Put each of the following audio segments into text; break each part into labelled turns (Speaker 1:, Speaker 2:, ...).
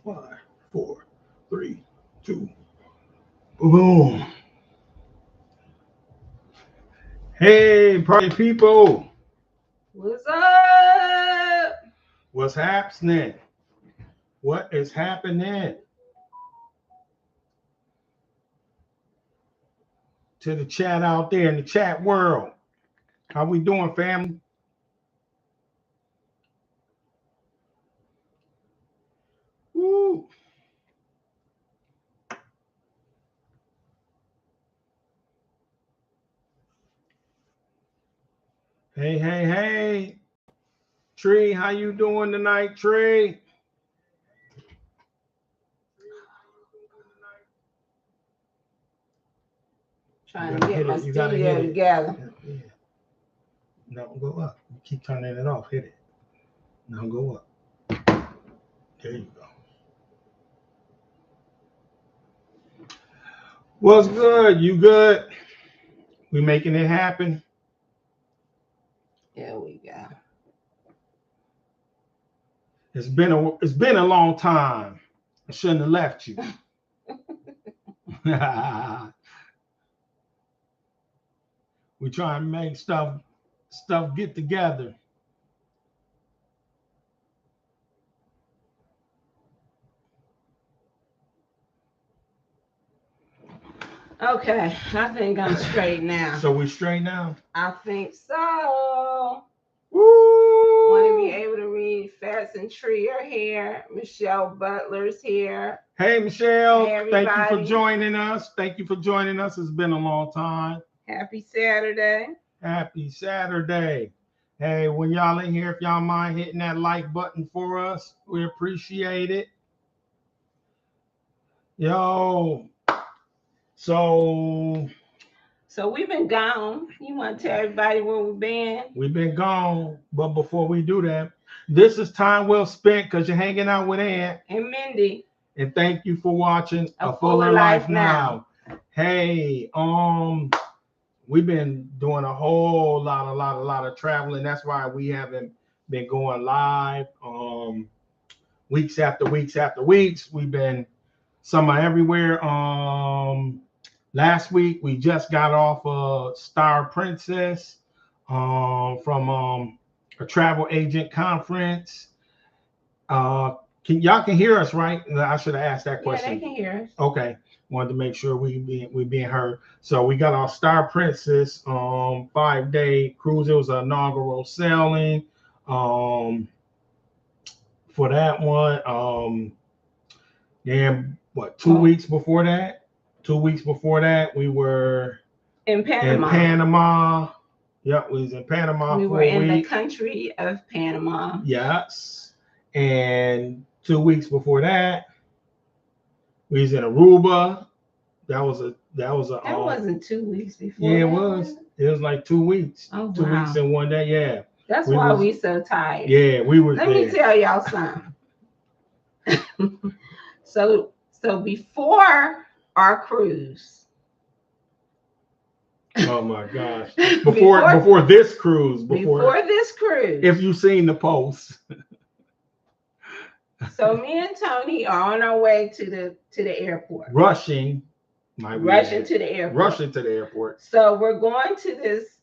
Speaker 1: 5, 4, 3, 2, boom. Hey, party people.
Speaker 2: What's up?
Speaker 1: What's happening? What is happening? To the chat out there in the chat world. How we doing, family? Woo. Hey, hey, hey. Tree, how you doing tonight, Tree?
Speaker 2: Trying to get my studio together.
Speaker 1: Yeah. Now go up. You keep turning it off. Hit it. Now go up. There you go. What's good? You good? We making it happen.
Speaker 2: There we go.
Speaker 1: It's been a long time. I shouldn't have left you. We try and make stuff get together.
Speaker 2: Okay, I think I'm straight now.
Speaker 1: So we straight now?
Speaker 2: I think so.
Speaker 1: Woo!
Speaker 2: Want to be able to read. Fats and Tree are here. Michelle Butler's here.
Speaker 1: Hey, Michelle.
Speaker 2: Hey,
Speaker 1: thank you for joining us. Thank you for joining us. It's been a long time.
Speaker 2: Happy Saturday.
Speaker 1: Happy Saturday. Hey, when y'all in here, if y'all mind hitting that like button for us, we appreciate it. Yo. So
Speaker 2: we've been gone. You want to tell everybody where we've been?
Speaker 1: We've been gone. But before we do that, this is time well spent because you're hanging out with Aunt
Speaker 2: and Mindy.
Speaker 1: And thank you for watching A Fuller Life Now. Hey, we've been doing a whole lot of traveling. That's why we haven't been going live. Weeks after weeks. We've been somewhere everywhere. Last week we just got off Star Princess from a travel agent conference. Y'all can hear us, right? I should have asked that question.
Speaker 2: Yeah, they can hear us.
Speaker 1: Okay, wanted to make sure we being heard. So we got our Star Princess 5-day cruise. It was an inaugural sailing for that one. And what, 2 weeks before that? 2 weeks before that, we were
Speaker 2: in Panama.
Speaker 1: Yep, we was in Panama.
Speaker 2: We were in the country of Panama.
Speaker 1: Yes. And 2 weeks before that, we was in Aruba. That
Speaker 2: wasn't 2 weeks before.
Speaker 1: Yeah, it was. It was like 2 weeks.
Speaker 2: Oh,
Speaker 1: 2 weeks and 1 day. Yeah.
Speaker 2: That's why we so tired.
Speaker 1: Yeah, we were.
Speaker 2: Let me tell y'all something. So before our cruise.
Speaker 1: Oh my gosh! Before this cruise.
Speaker 2: Before this cruise.
Speaker 1: If you've seen the post.
Speaker 2: So me and Tony are on our way to the airport.
Speaker 1: Rushing
Speaker 2: to the airport.
Speaker 1: Rushing to the airport.
Speaker 2: So we're going to this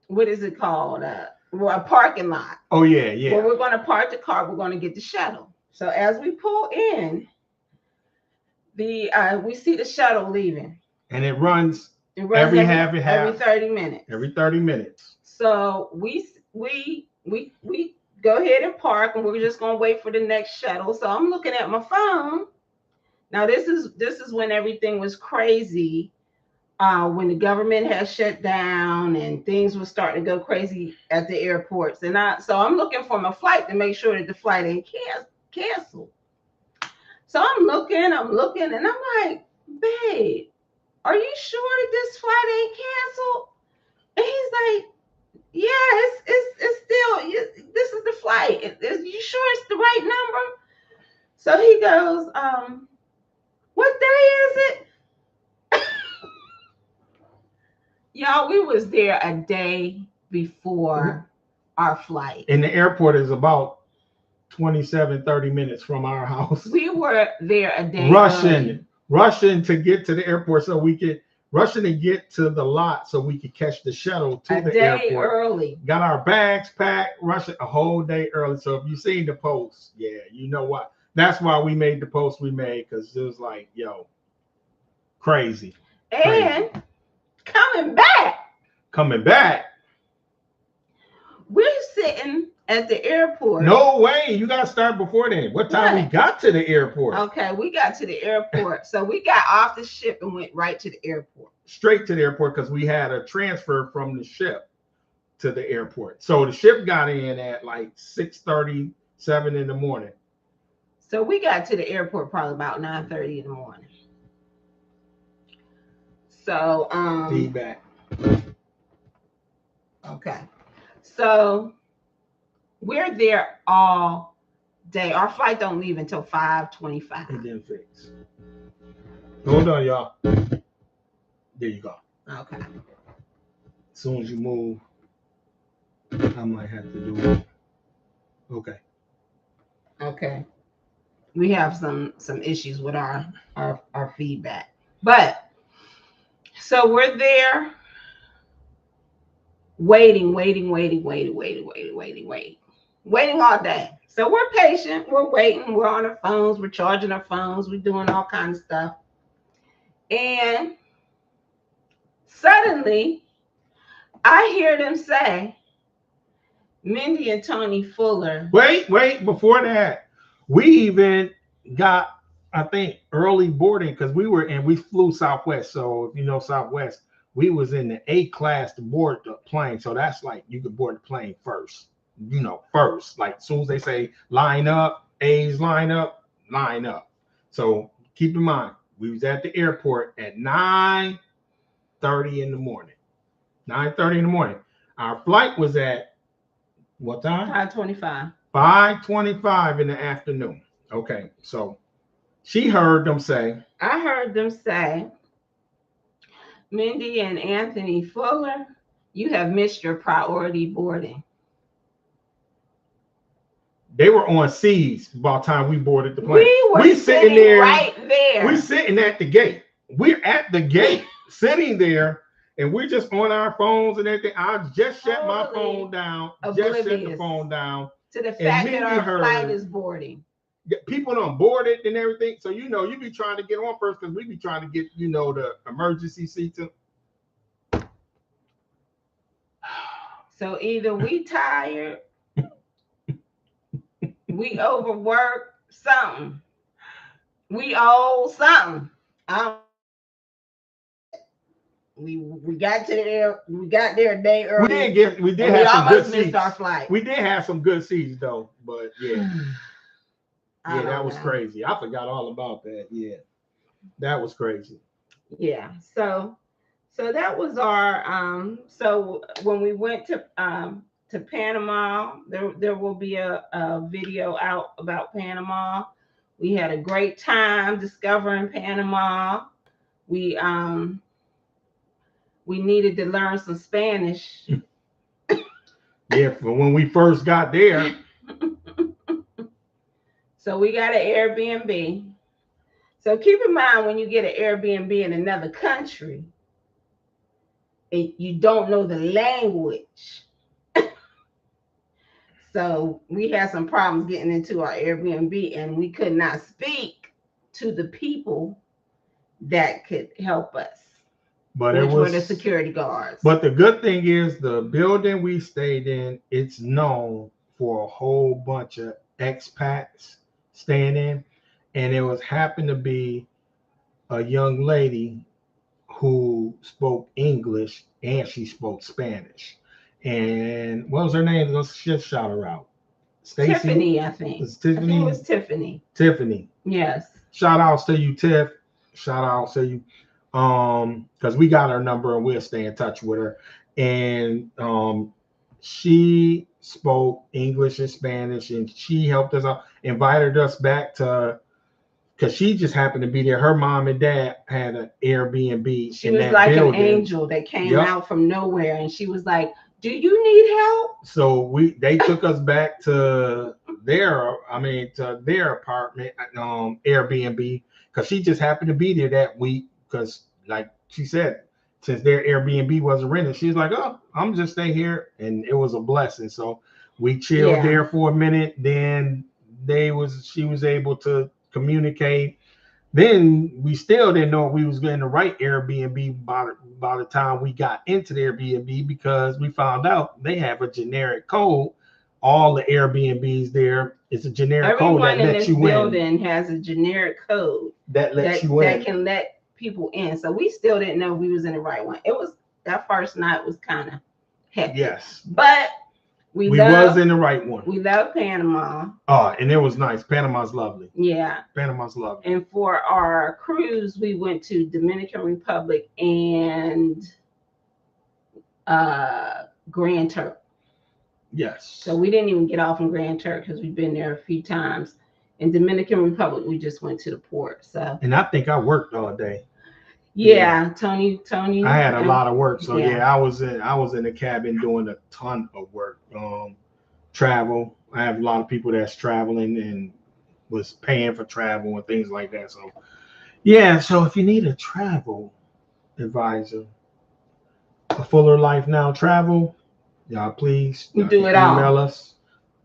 Speaker 2: what is it called? A parking lot.
Speaker 1: Oh yeah.
Speaker 2: Where we're going to park the car, we're going to get the shuttle. So as we pull in, we see the shuttle leaving.
Speaker 1: And it runs every
Speaker 2: 30 minutes.
Speaker 1: Every 30 minutes.
Speaker 2: So we go ahead and park, and we're just gonna wait for the next shuttle. So I'm looking at my phone. Now this is when everything was crazy, when the government had shut down and things were starting to go crazy at the airports. And so I'm looking for my flight to make sure that the flight ain't canceled. So I'm looking, and I'm like, babe, are you sure that this flight ain't canceled? And he's like, yeah, it's still, this is the flight. You sure it's the right number? So he goes, what day is it? Y'all, we was there a day before our flight.
Speaker 1: And the airport is about 27, 30 minutes from our house.
Speaker 2: We were there a day
Speaker 1: rushing to get to the airport so we could rushing to get to the lot so we could catch the shuttle to the airport
Speaker 2: early.
Speaker 1: Got our bags packed, rushing a whole day early. So if you've seen the post, yeah, you know what? That's why we made the post we made, because it was like, yo, crazy.
Speaker 2: And coming back, we're sitting at the airport.
Speaker 1: No way. You got to start before then. What time we got to the airport?
Speaker 2: Okay, we got to the airport. So we got off the ship and went right to the airport.
Speaker 1: Straight to the airport, because we had a transfer from the ship to the airport. So the ship got in at like 6:37 in the morning.
Speaker 2: So we got to the airport probably about 9:30 in the morning. So
Speaker 1: feedback.
Speaker 2: Okay. So we're there all day. Our flight don't leave until 5:25.
Speaker 1: It didn't fix. Hold on, y'all. There you go.
Speaker 2: Okay.
Speaker 1: As soon as you move, I might have to do it. Okay.
Speaker 2: Okay. We have some issues with our feedback. But so we're there waiting all day. So we're patient, we're waiting, we're on our phones, we're charging our phones, we're doing all kinds of stuff. And suddenly I hear them say, Mindy and Tony Fuller.
Speaker 1: Wait, before that, we even got, I think, early boarding, because we flew Southwest. So if you know Southwest, we was in the A class to board the plane. So that's like you could board the plane first, first. Like as soon as they say line up, A's line up. So keep in mind, we was at the airport at 9:30 in the morning. 9:30 in the morning. Our flight was at what time?
Speaker 2: 5:25.
Speaker 1: 5:25 in the afternoon. Okay, so she heard them say.
Speaker 2: I heard them say, Mindy and Anthony Fuller, you have missed your priority boarding.
Speaker 1: They were on C's by the time we boarded the plane.
Speaker 2: We sitting there right there.
Speaker 1: We're sitting at the gate. We're at the gate, sitting there, and we're just on our phones and everything. I just shut my phone down. Just shut the phone down.
Speaker 2: To the fact that our flight is boarding.
Speaker 1: People don't board it and everything. So, you be trying to get on first, because we be trying to get, the emergency seats.
Speaker 2: So either we tired, we overworked, something. We owe something. We got to there. We got there a day early.
Speaker 1: We did have some good seats.
Speaker 2: Missed our flight.
Speaker 1: We did have some good seats though, but yeah. Yeah, that was crazy. I forgot all about that. Yeah, that was crazy.
Speaker 2: Yeah. So that was our. So when we went to Panama, there will be a video out about Panama. We had a great time discovering Panama. We needed to learn some Spanish.
Speaker 1: Yeah, but when we first got there.
Speaker 2: So we got an Airbnb. So keep in mind, when you get an Airbnb in another country, and you don't know the language. So we had some problems getting into our Airbnb, and we could not speak to the people that could help us.
Speaker 1: But
Speaker 2: which were the security guards.
Speaker 1: But the good thing is, the building we stayed in, it's known for a whole bunch of expats staying in, and it happened to be a young lady who spoke English and she spoke Spanish. And what was her name? Let's just shout her out.
Speaker 2: Stacey? Tiffany, I think.
Speaker 1: Tiffany?
Speaker 2: I think it was Tiffany.
Speaker 1: Tiffany.
Speaker 2: Yes.
Speaker 1: Shout outs to you, Tiff. Shout out to you. Because we got her number and we'll stay in touch with her. And she spoke English and Spanish, and she helped us out, invited us back to, because she just happened to be there. Her mom and dad had an Airbnb.
Speaker 2: She was like building. An angel that came out from nowhere, and she was like, Do you need help?
Speaker 1: So they took us back to their apartment, Airbnb, because she just happened to be there that week. Because like she said, since their Airbnb wasn't rented, she's like, "Oh, I'm just stay here," and it was a blessing. So we chilled there for a minute. Then she was able to communicate. Then we still didn't know if we was getting the right Airbnb by the time we got into the Airbnb, because we found out they have a generic code. All the Airbnbs there, it's a generic code that lets you in.
Speaker 2: Everyone in this building has a generic code
Speaker 1: that lets you in.
Speaker 2: That can let people in. So we still didn't know we was in the right one. It was that first night was kind of hectic.
Speaker 1: Yes.
Speaker 2: But we
Speaker 1: was in the right one.
Speaker 2: We love Panama.
Speaker 1: Oh, and it was nice. Panama's lovely.
Speaker 2: Yeah.
Speaker 1: Panama's lovely.
Speaker 2: And for our cruise, we went to Dominican Republic and Grand Turk.
Speaker 1: Yes.
Speaker 2: So we didn't even get off in Grand Turk because we've been there a few times. In Dominican Republic, we just went to the port. So.
Speaker 1: And I think I worked all day.
Speaker 2: Yeah, Tony.
Speaker 1: I had a lot of work, so I was in the cabin doing a ton of work. Travel. I have a lot of people that's traveling and was paying for travel and things like that. So yeah, so if you need a travel advisor, a Fuller Life Now Travel, y'all please email us.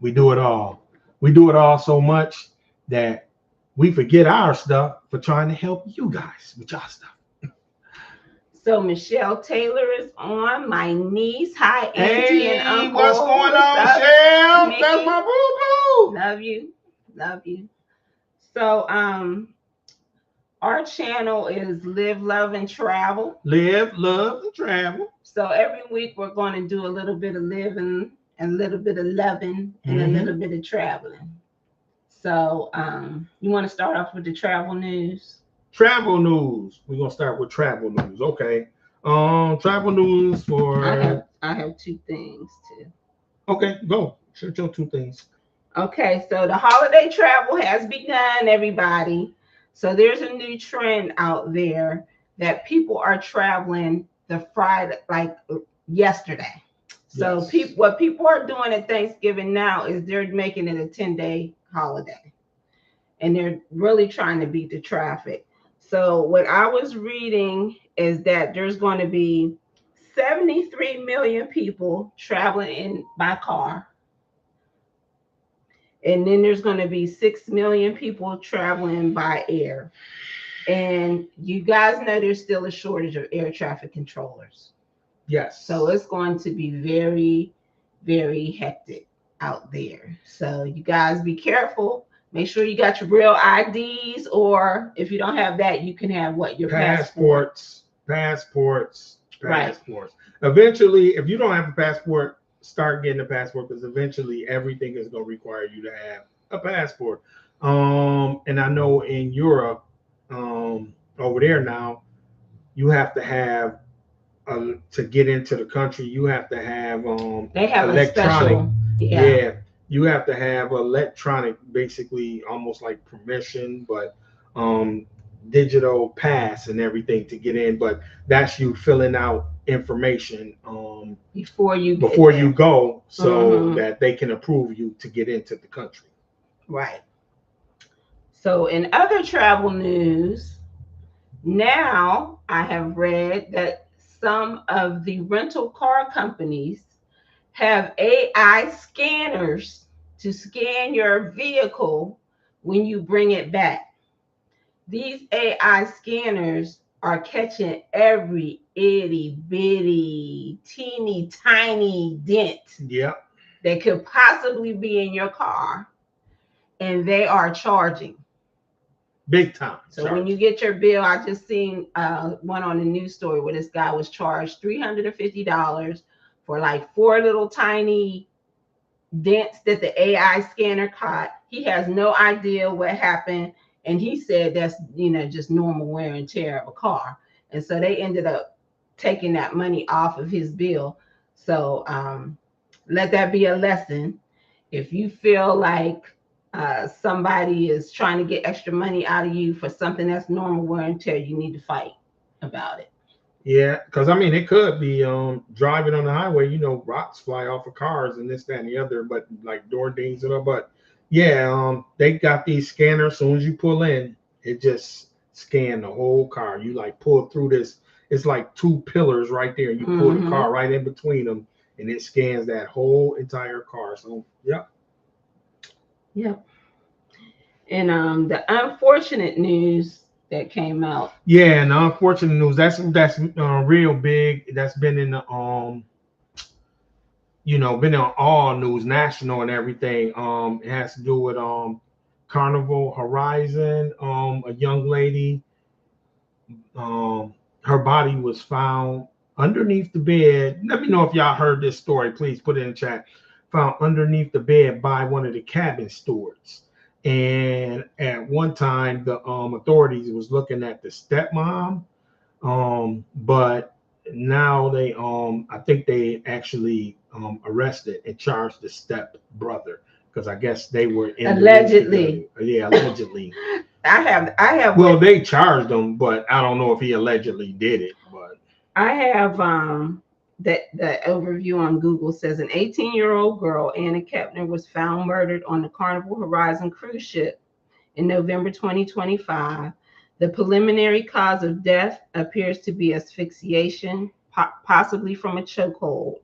Speaker 1: We do it all. We do it all so much that we forget our stuff for trying to help you guys with y'all stuff.
Speaker 2: So Michelle Taylor is on. My niece. Hi, Auntie and Uncle.
Speaker 1: What's going on, Michelle? That's my boo-boo.
Speaker 2: Love you. So our channel is Live, Love, and Travel.
Speaker 1: Live, Love, and Travel.
Speaker 2: So every week we're going to do a little bit of living and a little bit of loving and a little bit of traveling. So you want to start off with the travel news?
Speaker 1: Travel news. We're gonna start with travel news. Okay. Travel news for.
Speaker 2: I have two things too.
Speaker 1: Okay, go. Shoot your two things.
Speaker 2: Okay, so the holiday travel has begun, everybody. So there's a new trend out there that people are traveling the Friday, like yesterday. So what people are doing at Thanksgiving now is they're making it a 10-day holiday, and they're really trying to beat the traffic. So what I was reading is that there's going to be 73 million people traveling by car. And then there's going to be 6 million people traveling by air. And you guys know there's still a shortage of air traffic controllers.
Speaker 1: Yes.
Speaker 2: So it's going to be very, very hectic out there. So you guys be careful. Make sure you got your real IDs, or if you don't have that, you can have your
Speaker 1: passports.
Speaker 2: Right.
Speaker 1: Eventually, if you don't have a passport, start getting a passport, because eventually everything is going to require you to have a passport. And I know in Europe, over there now, you have to have to get into the country. You have to have
Speaker 2: they have
Speaker 1: electronic.
Speaker 2: Yeah.
Speaker 1: You have to have electronic, basically almost like permission, but digital pass and everything to get in. But that's you filling out information
Speaker 2: before you
Speaker 1: go, so that they can approve you to get into the country.
Speaker 2: Right. So in other travel news, now I have read that some of the rental car companies have AI scanners to scan your vehicle when you bring it back. These AI scanners are catching every itty bitty, teeny tiny dent that could possibly be in your car, and they are charging.
Speaker 1: Big time.
Speaker 2: So when you get your bill, I just seen one on the news story where this guy was charged $350 for like 4 little tiny dents that the AI scanner caught. He has no idea what happened, and he said that's just normal wear and tear of a car. And so they ended up taking that money off of his bill. So let that be a lesson. If you feel like somebody is trying to get extra money out of you for something that's normal wear and tear, you need to fight about it.
Speaker 1: Yeah, because I mean, it could be driving on the highway. Rocks fly off of cars and this, that, and the other. But like door dings and all. But yeah, they got these scanners. As soon as you pull in, it just scan the whole car. You like pull through this. It's like two pillars right there. You pull the car
Speaker 2: Mm-hmm.
Speaker 1: right in between them, and it scans that whole entire car. So yeah,
Speaker 2: Yep. And the unfortunate news that came out.
Speaker 1: yeah. And the unfortunate news that's real big. That's been in the been on all news, national and everything. It has to do with Carnival Horizon. A young lady, um, her body was found underneath the bed. Let me know if y'all heard this story. Please put it in the chat. Found underneath the bed by one of the cabin stewards. And at one time, the authorities was looking at the stepmom, but now they I think they actually arrested and charged the step brother because I guess they were in the race together.
Speaker 2: Allegedly.
Speaker 1: Yeah, allegedly.
Speaker 2: I have
Speaker 1: Well, they charged him, but I don't know if he allegedly did it. But
Speaker 2: I have that the overview on Google says an 18-year-old girl, Anna Kepner, was found murdered on the Carnival Horizon cruise ship in November 2025. The preliminary cause of death appears to be asphyxiation, possibly from a chokehold,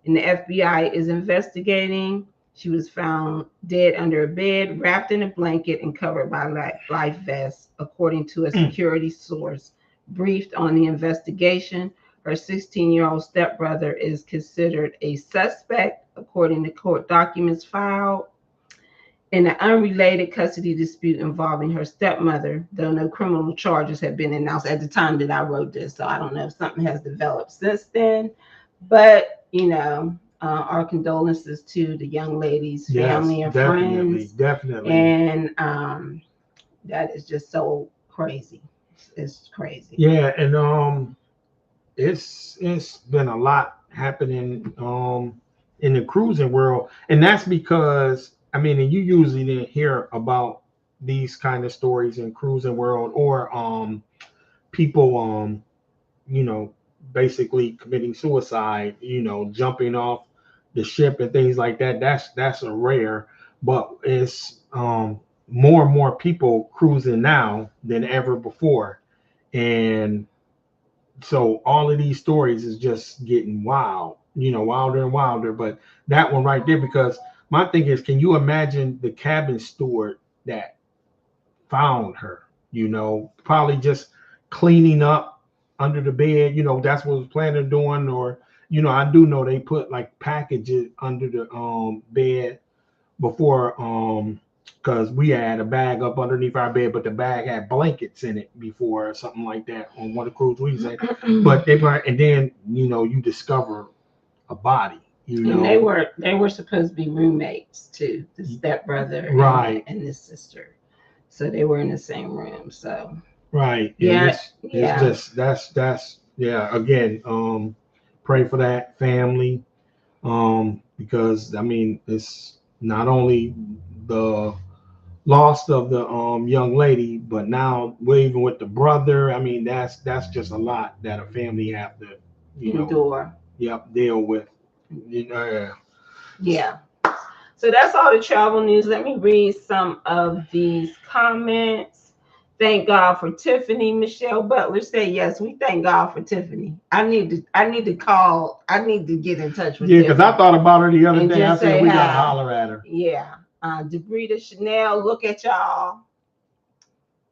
Speaker 2: and the FBI is investigating. She was found dead under a bed, wrapped in a blanket, and covered by life vest, according to a security source briefed on the investigation. Her 16-year-old stepbrother is considered a suspect, according to court documents filed in an unrelated custody dispute involving her stepmother, though no criminal charges have been announced at the time that I wrote this. So I don't know if something has developed since then. But, our condolences to the young lady's family and friends.
Speaker 1: Definitely.
Speaker 2: And that is just so crazy. It's crazy.
Speaker 1: Yeah, and it's been a lot happening in the cruising world, and that's because I mean, and you usually didn't hear about these kind of stories in cruising world or people you know basically committing suicide, jumping off the ship and things like that. That's a rare, but it's more and more people cruising now than ever before, and so all of these stories is just getting wild, wilder and wilder. But that one right there, because my thing is, can you imagine the cabin steward that found her? Probably just cleaning up under the bed. That's what was planning on doing, or I do know they put like packages under the bed before because we had a bag up underneath our bed, but the bag had blankets in it before or something like that on one of the cruises we said. But and then you discover a body.
Speaker 2: And they were supposed to be roommates too, the stepbrother
Speaker 1: right,
Speaker 2: and his sister. So they were in the same room. So
Speaker 1: right.
Speaker 2: Yeah.
Speaker 1: It's just that's yeah, again, pray for that family. Because I mean it's not only the loss of the young lady, but now we're even with the brother. I mean that's just a lot that a family have to
Speaker 2: endure.
Speaker 1: Deal with.
Speaker 2: Yeah. So that's all the travel news. Let me read some of these comments. Thank God for Tiffany. Michelle Butler said, yes, we thank God for Tiffany. I need to call. I need to get in touch with
Speaker 1: Tiffany. Yeah, because I thought about her the other day. I said we gotta holler at her.
Speaker 2: Yeah. Debrita Chanel, look at y'all.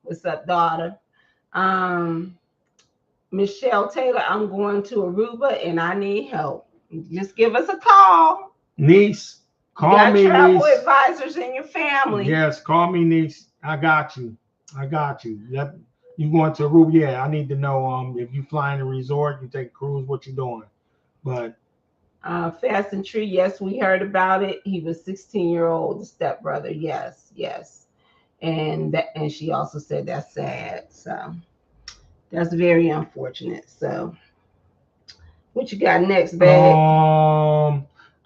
Speaker 2: What's up, daughter? Michelle Taylor, I'm going to Aruba and I need help. Just give us a call.
Speaker 1: Niece, call me.
Speaker 2: Travel
Speaker 1: niece.
Speaker 2: advisors in your family.
Speaker 1: Yes, call me, niece. I got you. Yep. You going to Aruba? Yeah, I need to know if you flying a resort, you take a cruise, what you doing. But
Speaker 2: Fast and True, yes, we heard about it. He was 16-year-old stepbrother. Yes. And she also said that's sad. So that's very unfortunate. So what you got next, babe?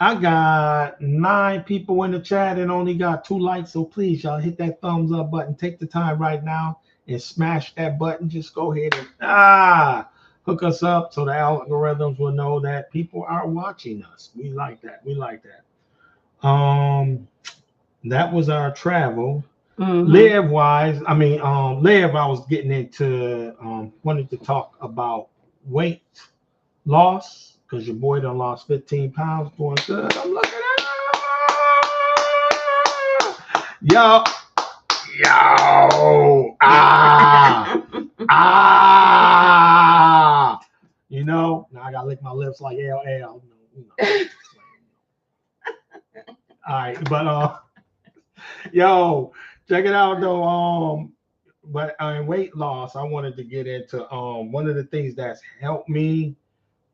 Speaker 1: I got 9 people in the chat and only got 2 likes. So please, y'all hit that thumbs up button. Take the time right now and smash that button. Just go ahead and hook us up so the algorithms will know that people are watching us. We like that. We like that. That was our travel. Live wise, live. I was getting into wanted to talk about weight loss because your boy done lost 15 pounds, doing good. I'm looking at yo, now I gotta lick my lips like LL. All right, but yo, check it out though. But weight loss, I wanted to get into one of the things that's helped me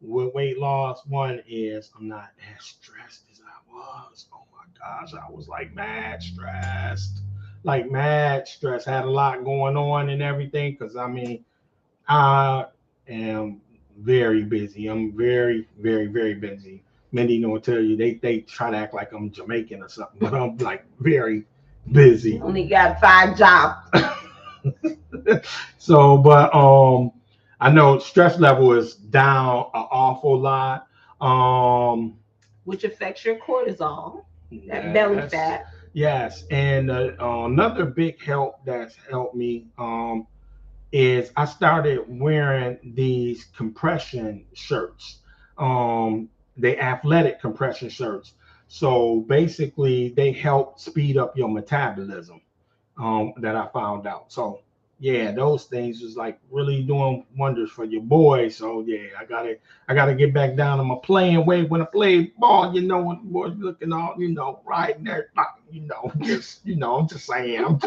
Speaker 1: with weight loss. One is I'm not as stressed as I was. Oh my gosh, I was like mad stressed, Had a lot going on and everything. Because I am very busy. I'm very, very, very busy. Many will tell you they try to act like I'm Jamaican or something, but I'm like very busy.
Speaker 2: Only got 5 jobs.
Speaker 1: So, but I know stress level is down an awful lot.
Speaker 2: Which affects your cortisol, that belly fat.
Speaker 1: Yes, and another big help that's helped me is I started wearing these compression shirts, the athletic compression shirts. So basically, they help speed up your metabolism. That I found out. So yeah, those things was like really doing wonders for your boy. So yeah, I gotta get back down to my playing weight when I play ball. When the boys looking all right there, I'm just saying,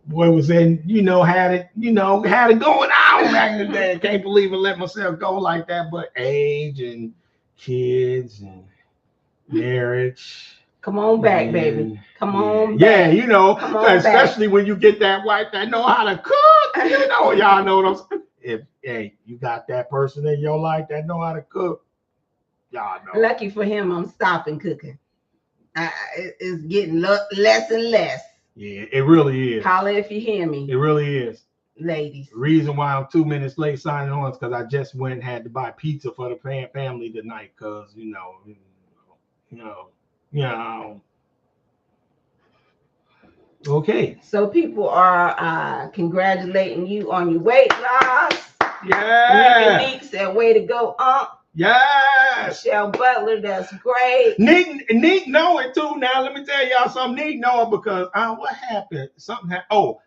Speaker 1: boy was in, had it going on back in the day. Can't believe I let myself go like that. But age and kids and marriage.
Speaker 2: Come on back, baby. Come on
Speaker 1: back.
Speaker 2: Yeah,
Speaker 1: especially when you get that wife that know how to cook. Y'all know those. If you got that person in your life that know how to cook, y'all know.
Speaker 2: Lucky for him, I'm stopping cooking. It's getting less and less.
Speaker 1: Yeah, it really is.
Speaker 2: Holla if you hear me.
Speaker 1: It really is.
Speaker 2: Ladies.
Speaker 1: The reason why I'm 2 minutes late signing on is because I just went and had to buy pizza for the family tonight because, Okay.
Speaker 2: So people are congratulating you on your weight loss.
Speaker 1: Yeah.
Speaker 2: Nick said, way to go,
Speaker 1: Yes.
Speaker 2: Michelle Butler, that's great.
Speaker 1: Nick know it too. Now let me tell y'all something. Nick know it because what happened?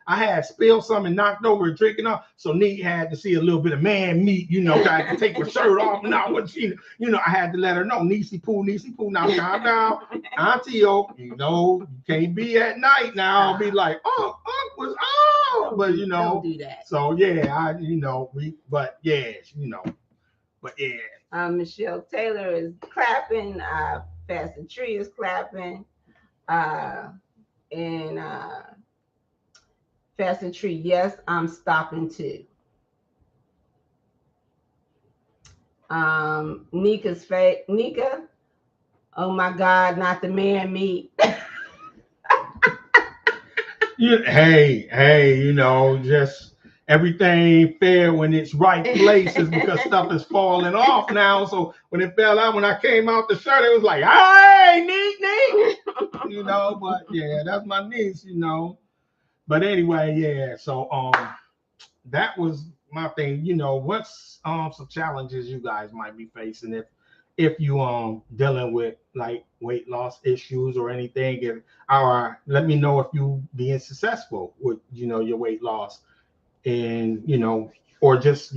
Speaker 1: I had spilled something, knocked over, and drinking off. So Nick had to see a little bit of man meat. I had to take my shirt off. Now what she, I had to let her know. Niecy poo. Now calm down, Auntie. You can't be at night now. I'll be like, was but
Speaker 2: don't do that.
Speaker 1: So yeah, But yeah.
Speaker 2: Michelle Taylor is clapping. Fast and Tree is clapping. And Fast and Tree, yes, I'm stopping too. Nika's fake. Nika, oh my God, not the man meat.
Speaker 1: Hey, just everything fair when it's right places because stuff is falling off now. So when it fell out, when I came out the shirt, it was like, hey, neat. But yeah, that's my niece, But anyway, yeah. So that was my thing. What's some challenges you guys might be facing if you dealing with like weight loss issues or anything, or let me know if you being successful with your weight loss. And or just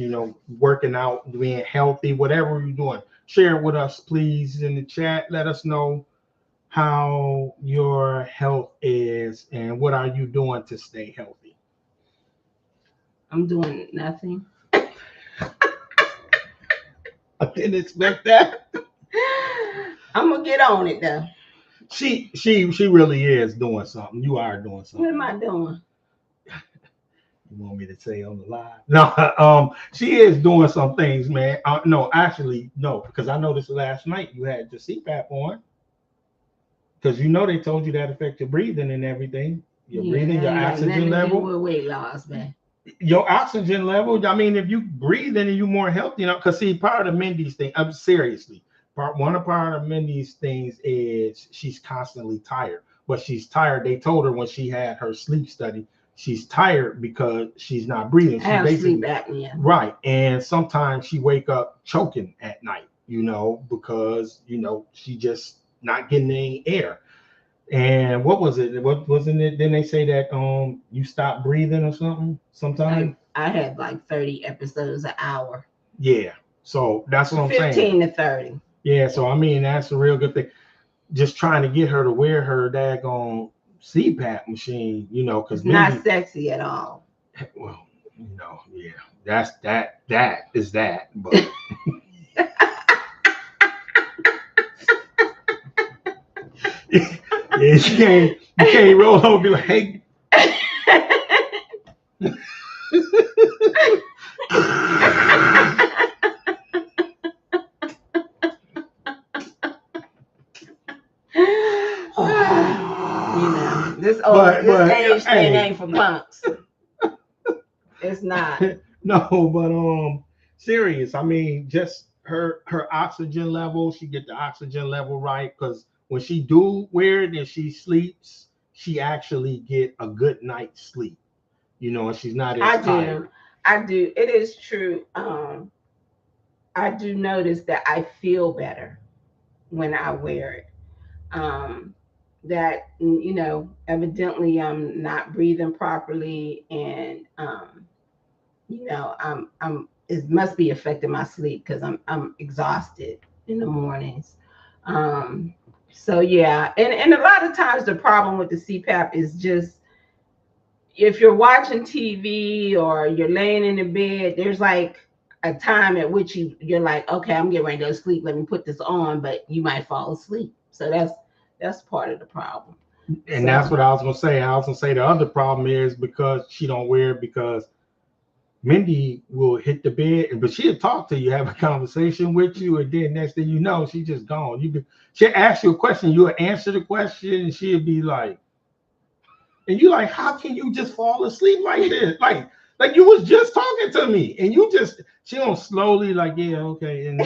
Speaker 1: working out, being healthy, whatever you're doing, share it with us please in the chat. Let us know how your health is and what are you doing to stay healthy.
Speaker 2: I'm doing nothing.
Speaker 1: I didn't expect that.
Speaker 2: I'm gonna get on it though.
Speaker 1: She really is doing something. You are doing something.
Speaker 2: What am I doing?
Speaker 1: You want me to say on the live? No, she is doing some things, man. No, actually, no, because I noticed last night you had your CPAP on. Because they told you that affect your breathing and everything. Your breathing, your oxygen level.
Speaker 2: With weight loss, man.
Speaker 1: your oxygen level. I mean, if you breathe in, you more healthy. Because see, part of Mindy's thing. I'm seriously. Part of Mindy's things is she's constantly tired. But she's tired. They told her when she had her sleep study, she's tired because she's not breathing.
Speaker 2: I
Speaker 1: She
Speaker 2: have
Speaker 1: basically
Speaker 2: sleep apnea.
Speaker 1: right, and sometimes she wake up choking at night. Because she just not getting any air. And what was it? What wasn't it? Then they say that you stop breathing or something sometime.
Speaker 2: I had like 30 episodes an hour.
Speaker 1: Yeah. So that's what I'm
Speaker 2: 15
Speaker 1: saying.
Speaker 2: to 30.
Speaker 1: Yeah. So I mean that's a real good thing. Just trying to get her to wear her daggone CPAP machine, because
Speaker 2: It's not sexy at all.
Speaker 1: well, yeah, that is that. But yeah, you can't roll over and be like, hey.
Speaker 2: This age thing ain't for punks. It's not.
Speaker 1: No, but serious. I mean, just her oxygen level. She get the oxygen level right because when she do wear it and she sleeps, she actually get a good night's sleep. And she's not as tired.
Speaker 2: I do. It is true. I do notice that I feel better when I wear it. That evidently I'm not breathing properly, and it must be affecting my sleep because I'm exhausted in the mornings. So yeah, and a lot of times the problem with the CPAP is just if you're watching TV or you're laying in the bed, there's like a time at which you're like, okay, I'm getting ready to go to sleep. Let me put this on, but you might fall asleep. So that's part of the problem.
Speaker 1: And that's what I was gonna say. I was gonna say the other problem is because she don't wear it because Mindy will hit the bed, but she'll talk to you, have a conversation with you, and then next thing you know, she's just gone. She'll ask you a question, you'll answer the question, and she'll be like, and you like, how can you just fall asleep like this? Like you was just talking to me, and she don't slowly like, yeah, okay, and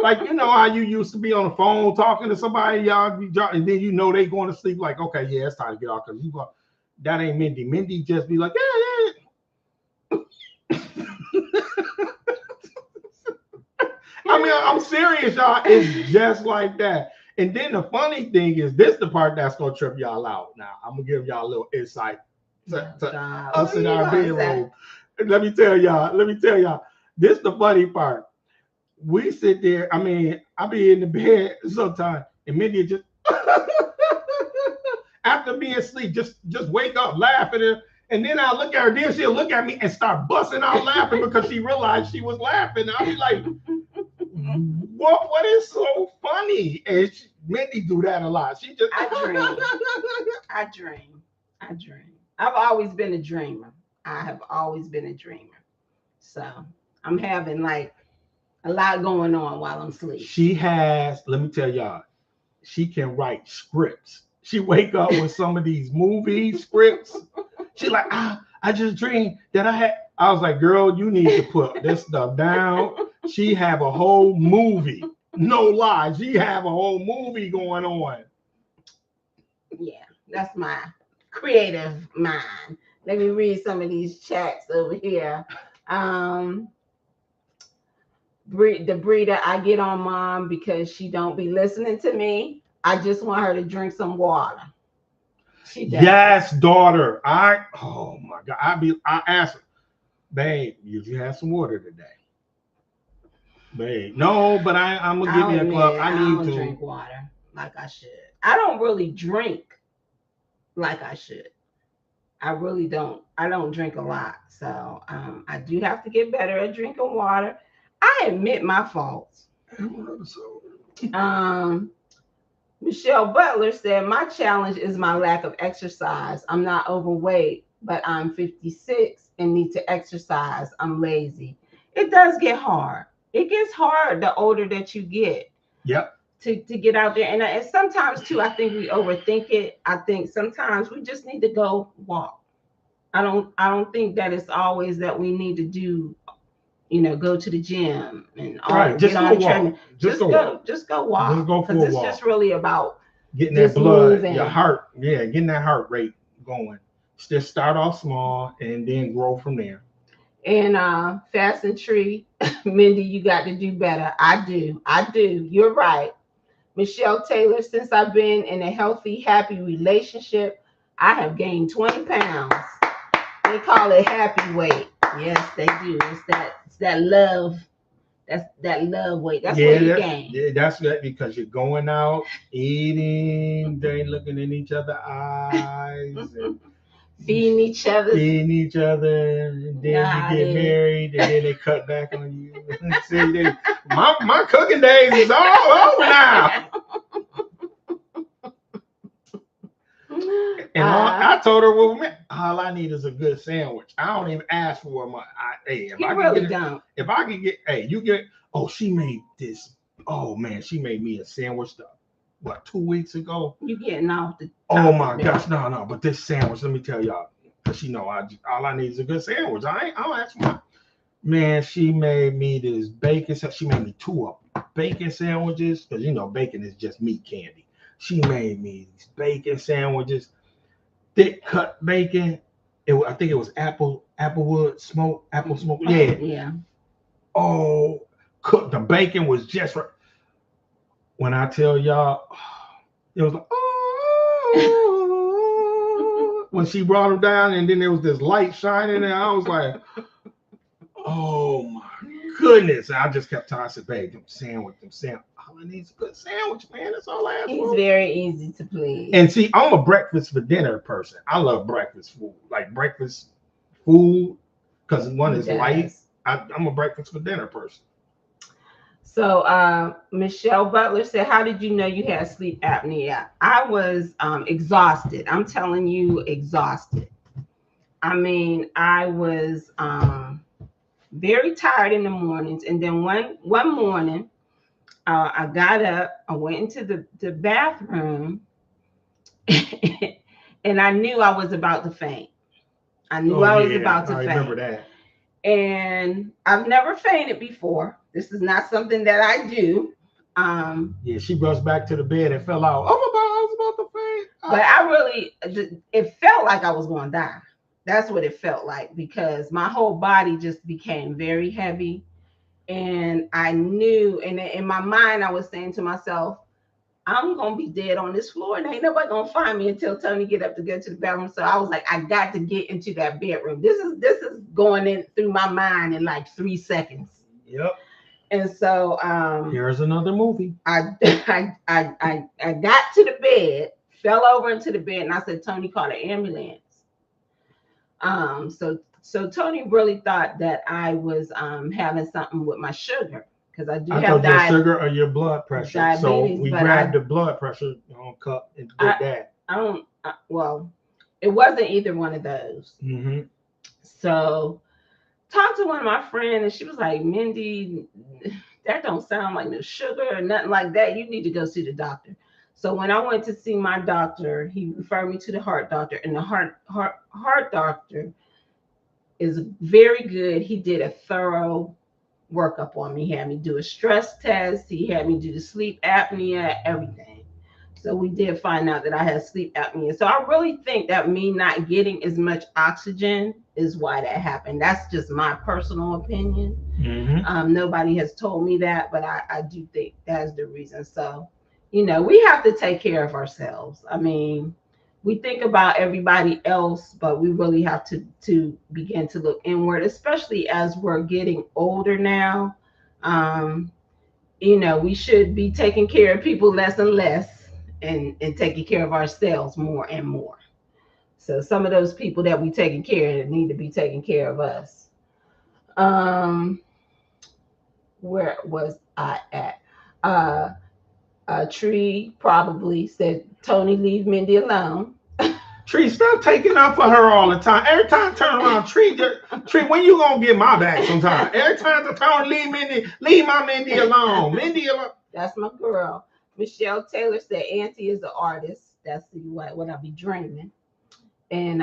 Speaker 1: like how you used to be on the phone talking to somebody, y'all, and then they going to sleep, like, okay, yeah, it's time to get off because that ain't Mindy. Mindy just be like, yeah, yeah. I mean, I'm serious, y'all. It's just like that. And then the funny thing is, this the part that's gonna trip y'all out. Now, I'm gonna give y'all a little insight to us in our bedroom. Let me tell y'all. This the funny part. We sit there. I mean, I be in the bed sometimes, and Mindy just after being asleep, just wake up laughing. And then I look at her, then she'll look at me and start busting out laughing because she realized she was laughing. I'll be like, what is so funny? And Mindy do that a lot. She just
Speaker 2: I dream. I've always been a dreamer. So I'm having like a lot going on while I'm asleep.
Speaker 1: She has, let me tell y'all, she can write scripts. She wake up with some of these movie scripts. She like, I just dreamed that I was like, girl, you need to put this stuff down. She have a whole movie. No lie. She have a whole movie going on.
Speaker 2: Yeah, that's my creative mind. Let me read some of these chats over here. The breeder, I get on mom because she don't be listening to me. I just want her to drink some water.
Speaker 1: Yes, daughter. Oh my God. I asked her, babe, did you have some water today? Babe, no, but I'm gonna give you a club. I need to
Speaker 2: drink water like I should. I don't really drink like I should. I really don't. I don't drink a lot. So I do have to get better at drinking water. I admit my faults. Michelle Butler said, my challenge is my lack of exercise. I'm not overweight, but I'm 56 and need to exercise. I'm lazy. It does get hard. It gets hard the older that you get.
Speaker 1: Yep.
Speaker 2: To get out there. And sometimes, too, I think we overthink it. I think sometimes we just need to go walk. I don't think that it's always that we need to do, go to the gym and
Speaker 1: Right.
Speaker 2: get
Speaker 1: Just
Speaker 2: on
Speaker 1: go
Speaker 2: the treadmill.
Speaker 1: walk. Just go walk.
Speaker 2: Just go
Speaker 1: Just
Speaker 2: walk,
Speaker 1: go
Speaker 2: because
Speaker 1: for a
Speaker 2: it's just
Speaker 1: walk.
Speaker 2: really about
Speaker 1: Getting that
Speaker 2: just
Speaker 1: blood, your
Speaker 2: moving.
Speaker 1: heart, yeah, getting that heart rate going. Just start off small and then grow from there.
Speaker 2: And Fast and Tree, Mindy, you got to do better. I do. You're right. Michelle Taylor, since I've been in a healthy, happy relationship, I have gained 20 pounds. They call it happy weight. Yes, they do. It's that love. That's that love weight. That's
Speaker 1: Yeah,
Speaker 2: what you gain.
Speaker 1: that's that because you're going out, eating, they looking in each other's eyes, and
Speaker 2: Feeding each other.
Speaker 1: feeding each other, and then you get married, and then they cut back on you. See, my cooking days is all over now. And I told her, well, man, all I need is a good sandwich. I don't even ask for much. Hey, if
Speaker 2: you
Speaker 1: I can
Speaker 2: really
Speaker 1: get
Speaker 2: don't.
Speaker 1: if I can get, hey, you get. Oh, she made this. Oh man, she made me a sandwich. What 2 weeks ago?
Speaker 2: You getting off the.
Speaker 1: Oh my gosh, no. But this sandwich, let me tell y'all, because all I need is a good sandwich. I'll ask for. Man, she made me this bacon. She made me two bacon sandwiches because bacon is just meat candy. She made me these bacon sandwiches, thick cut bacon. I think it was apple smoke. Yeah.
Speaker 2: Yeah.
Speaker 1: Oh, cooked. The bacon was just right. When I tell y'all, it was like, oh, when she brought them down, and then there was this light shining, and I was like, oh my goodness. And I just kept telling her, I said, babe, them sandwich. All I need is a good sandwich, man. That's all I ask for.
Speaker 2: He's very easy to please.
Speaker 1: And see, I'm a breakfast for dinner person. I love breakfast food. Like breakfast food, because one is light. I'm a breakfast for dinner person.
Speaker 2: So Michelle Butler said, how did you know you had sleep apnea? I was exhausted. I'm telling you, exhausted. I mean, I was very tired in the mornings. And then one morning, I got up, I went into the bathroom, and I knew I was about to faint. I was about to faint.
Speaker 1: I remember that.
Speaker 2: And I've never fainted before. This is not something that I do.
Speaker 1: Yeah, she rushed back to the bed and fell out. Oh my God, I was about to faint.
Speaker 2: But it felt like I was going to die. That's what it felt like, because my whole body just became very heavy. And I knew, and in my mind, I was saying to myself, I'm going to be dead on this floor, and ain't nobody going to find me until Tony get up to go to the bathroom. So I was like, I got to get into that bedroom. This is going in through my mind in like 3 seconds.
Speaker 1: Yep.
Speaker 2: And so
Speaker 1: here's another movie.
Speaker 2: I got to the bed, fell over into the bed, and I said, Tony, call an ambulance. So Tony really thought that I was having something with my sugar, because I have
Speaker 1: your sugar or your blood pressure.
Speaker 2: Diabetes,
Speaker 1: so we grabbed the blood pressure cup and did that.
Speaker 2: Well, it wasn't either one of those.
Speaker 1: Mm-hmm.
Speaker 2: So talked to one of my friends, and she was like, Mindy, that don't sound like no sugar or nothing like that. You need to go see the doctor. So when I went to see my doctor, he referred me to the heart doctor, and the heart doctor is very good. He did a thorough workup on me. He had me do a stress test. He had me do the sleep apnea, everything. So we did find out that I had sleep apnea. So I really think that me not getting as much oxygen is why that happened. That's just my personal opinion.
Speaker 1: Mm-hmm.
Speaker 2: Nobody has told me that, but I do think that's the reason. So, we have to take care of ourselves. I mean, we think about everybody else, but we really have to begin to look inward, especially as we're getting older now. We should be taking care of people less and less, and taking care of ourselves more and more. So some of those people that we taking care of need to be taking care of us. Where was I at? Tree probably said, Tony, leave Mindy alone.
Speaker 1: Tree, stop taking up for her all the time. Every time I turn around, Tree, when you gonna get my back sometime? Every time I turn, leave my Mindy alone. Mindy alone.
Speaker 2: That's my girl. Michelle Taylor said, Auntie is an artist. That's what I be dreaming. And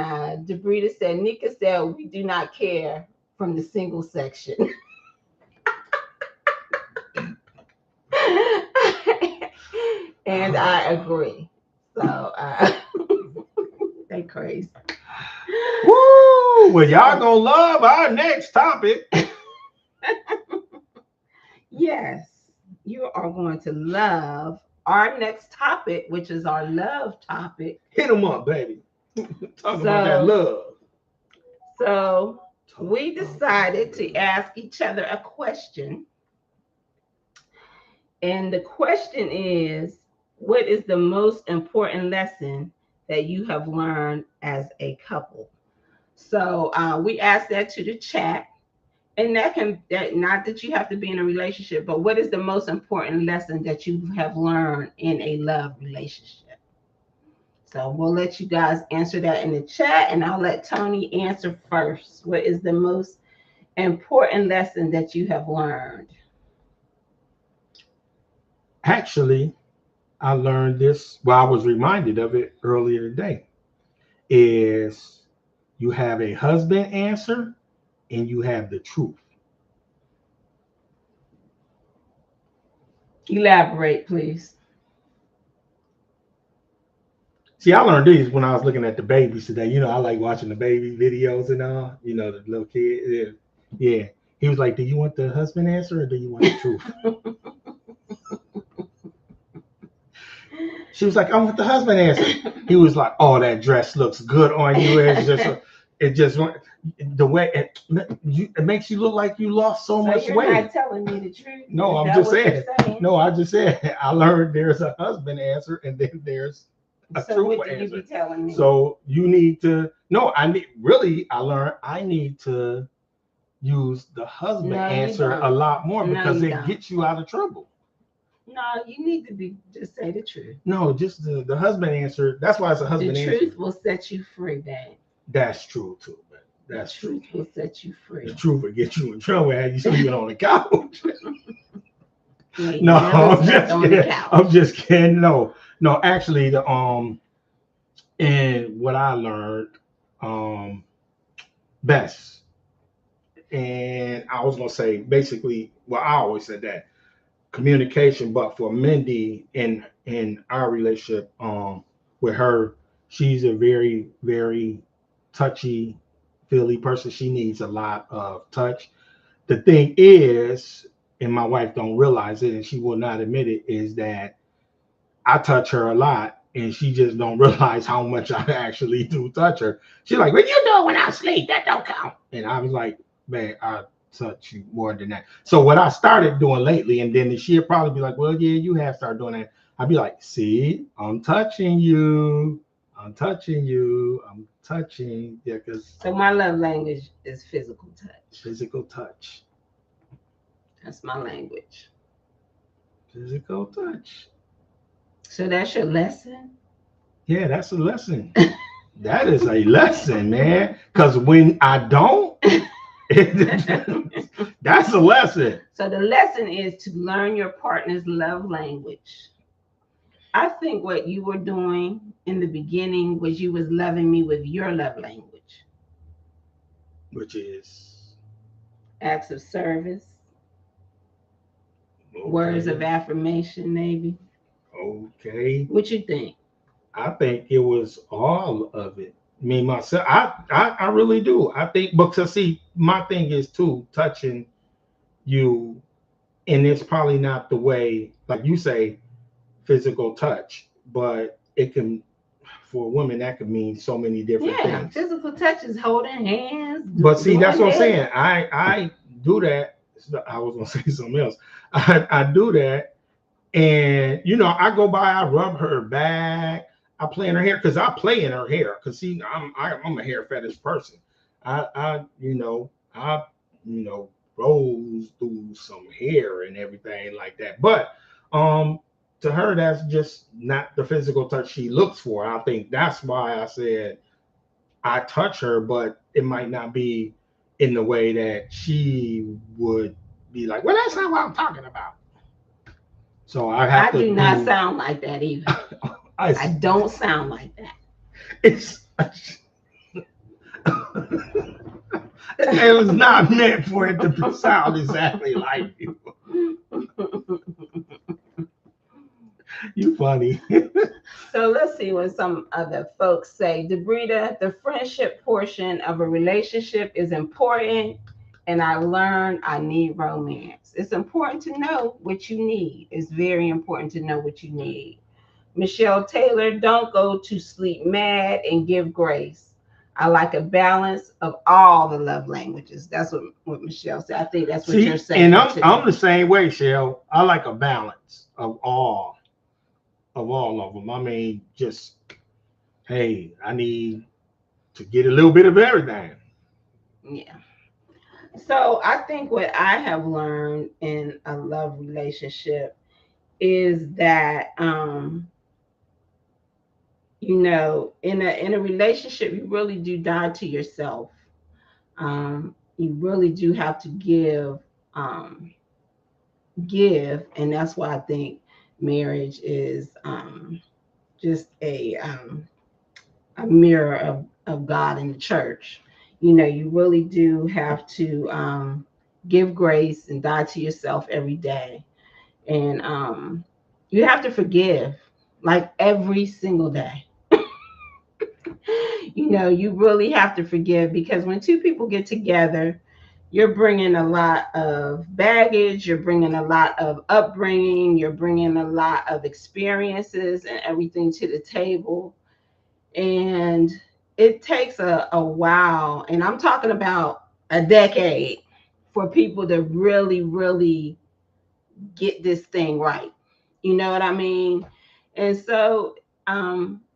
Speaker 2: Debrita said, Nika said, we do not care from the single section. And I agree. So they crazy.
Speaker 1: Woo! Well, y'all gonna love our next topic.
Speaker 2: Yes, you are going to love our next topic, which is our love topic.
Speaker 1: Hit them up, baby. Talk about that love.
Speaker 2: So we decided to ask each other a question. And the question is, what is the most important lesson that you have learned as a couple? So we asked that to the chat. And that not that you have to be in a relationship, but what is the most important lesson that you have learned in a love relationship? So we'll let you guys answer that in the chat, and I'll let Tony answer first. What is the most important lesson that you have learned?
Speaker 1: Actually, I learned this. Well, I was reminded of it earlier today. Is you have a husband answer and you have the truth.
Speaker 2: Elaborate, please.
Speaker 1: See, I learned these when I was looking at the babies today. You know, I like watching the baby videos and all. You know, the little kid. Yeah. He was like, "Do you want the husband answer or do you want the truth?" She was like, "I want the husband answer." He was like, "Oh, that dress looks good on you. It just the way it makes you look like you lost so much
Speaker 2: you're
Speaker 1: weight."
Speaker 2: Not telling me the truth.
Speaker 1: No, I'm just saying. No, I just said I learned there's a husband answer and then there's a truthful
Speaker 2: what
Speaker 1: answer.
Speaker 2: You be telling me?
Speaker 1: So you need to I learned I need to use the husband answer a lot more because it gets you out of trouble.
Speaker 2: No, you need to just say the truth.
Speaker 1: No, just the husband answer. That's why it's a husband answer.
Speaker 2: The truth will set you free, babe.
Speaker 1: That's true too, man. That's
Speaker 2: true. The truth will set you free.
Speaker 1: The truth will get you in trouble. Have you sleeping on the couch? No, I'm just kidding. No, actually, and what I learned, best, and I was gonna say basically, well, I always said that communication, but for Mindy in our relationship, with her, she's a very, very touchy, feely person. She needs a lot of touch. The thing is, and my wife don't realize it, and she will not admit it, is that I touch her a lot, and she just don't realize how much I actually do touch her. She's like, "What you do when I sleep? That don't count." And I was like, "Man, I touch you more than that." So what I started doing lately, and then she'll probably be like, "Well, yeah, you have started doing that." I'd be like, "See, I'm touching you. I'm touching you. I'm touching." Yeah, because
Speaker 2: so my love language is physical touch.
Speaker 1: Physical touch.
Speaker 2: That's my language.
Speaker 1: Physical touch.
Speaker 2: So that's your lesson?
Speaker 1: Yeah, that's a lesson. That is a lesson, man. Because when I don't, that's a lesson.
Speaker 2: So the lesson is to learn your partner's love language. I think what you were doing in the beginning was you was loving me with your love language.
Speaker 1: Which is?
Speaker 2: Acts of service. Okay. Words of affirmation, maybe.
Speaker 1: Okay.
Speaker 2: What you think?
Speaker 1: I think it was all of it. Me, myself, I really do. I think, because see, my thing is too, touching you, and it's probably not the way, like you say, physical touch, but it can, for a woman, that could mean so many different things.
Speaker 2: Yeah, physical touch is holding hands.
Speaker 1: But see, that's what I'm saying. I do that. I was gonna say something else. I do that, and I go by, I rub her back, I play in her hair, because I play in her hair, because see, I'm a hair fetish person. I rose through some hair and everything like that. But to her, that's just not the physical touch she looks for. I think that's why I said I touch her, but it might not be in the way that she would be like, "Well, that's not what I'm talking about." So I
Speaker 2: do sound like that either. I don't sound like that.
Speaker 1: It's It was not meant for it to sound exactly like you. You funny.
Speaker 2: So let's see what some other folks say. Debrita, the friendship portion of a relationship is important, and I learned I need romance. It's important to know what you need. It's very important to know what you need. Michelle Taylor, don't go to sleep mad and give grace. I like a balance of all the love languages. That's what Michelle said. I think that's what you're
Speaker 1: See, and
Speaker 2: saying too.
Speaker 1: I'm the same way, Shell. I like a balance of all of them. I mean, just hey, I need to get a little bit of everything.
Speaker 2: Yeah. So I think what I have learned in a love relationship is that in a relationship you really do die to yourself. You really do have to give, and that's why I think marriage is just a mirror of God and the church. You really do have to give grace and die to yourself every day. And you have to forgive like every single day. You really have to forgive because when two people get together, you're bringing a lot of baggage, you're bringing a lot of upbringing, you're bringing a lot of experiences and everything to the table. And it takes a while, and I'm talking about a decade, for people to really, really get this thing right. You know what I mean? And so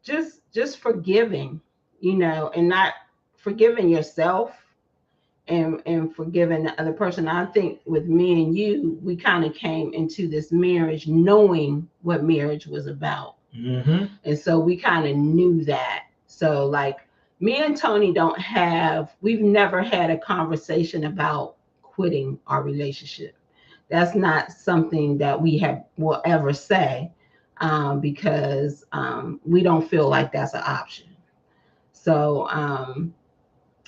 Speaker 2: just forgiving, and not forgiving yourself and forgiving the other person. I think with me and you, we kind of came into this marriage knowing what marriage was about.
Speaker 1: Mm-hmm.
Speaker 2: And so we kind of knew that. So like me and Tony we've never had a conversation about quitting our relationship. That's not something that will ever say, because we don't feel like that's an option. So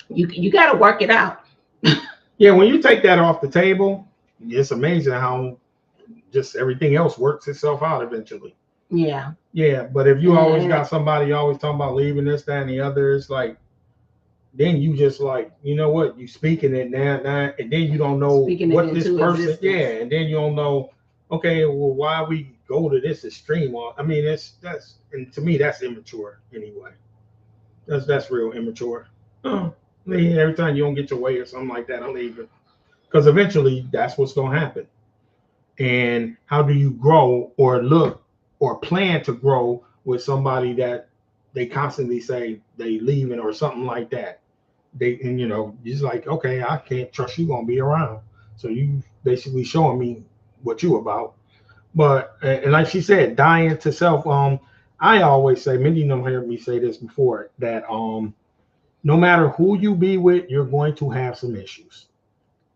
Speaker 2: you got to work it out.
Speaker 1: Yeah, when you take that off the table, it's amazing how just everything else works itself out eventually.
Speaker 2: Yeah.
Speaker 1: Yeah, but if you always
Speaker 2: And
Speaker 1: got somebody always talking about leaving this, that, and the other, it's like then you just like, you know what, you speaking it now, and then you don't know
Speaker 2: speaking it
Speaker 1: what this
Speaker 2: into
Speaker 1: person,
Speaker 2: existence.
Speaker 1: and then you don't know, okay, well, why we go to this extreme? Well, I mean, that's and to me that's immature anyway. That's real immature. Oh, I mean, every time you don't get your way or something like that, I'm leaving because eventually that's what's gonna happen. And how do you grow or look or plan to grow with somebody that they constantly say they leaving or something like that? And it's like, okay, I can't trust you gonna be around. So you basically showing me what you about. But and like she said, dying to self. I always say, many of them heard me say this before, that no matter who you be with, you're going to have some issues.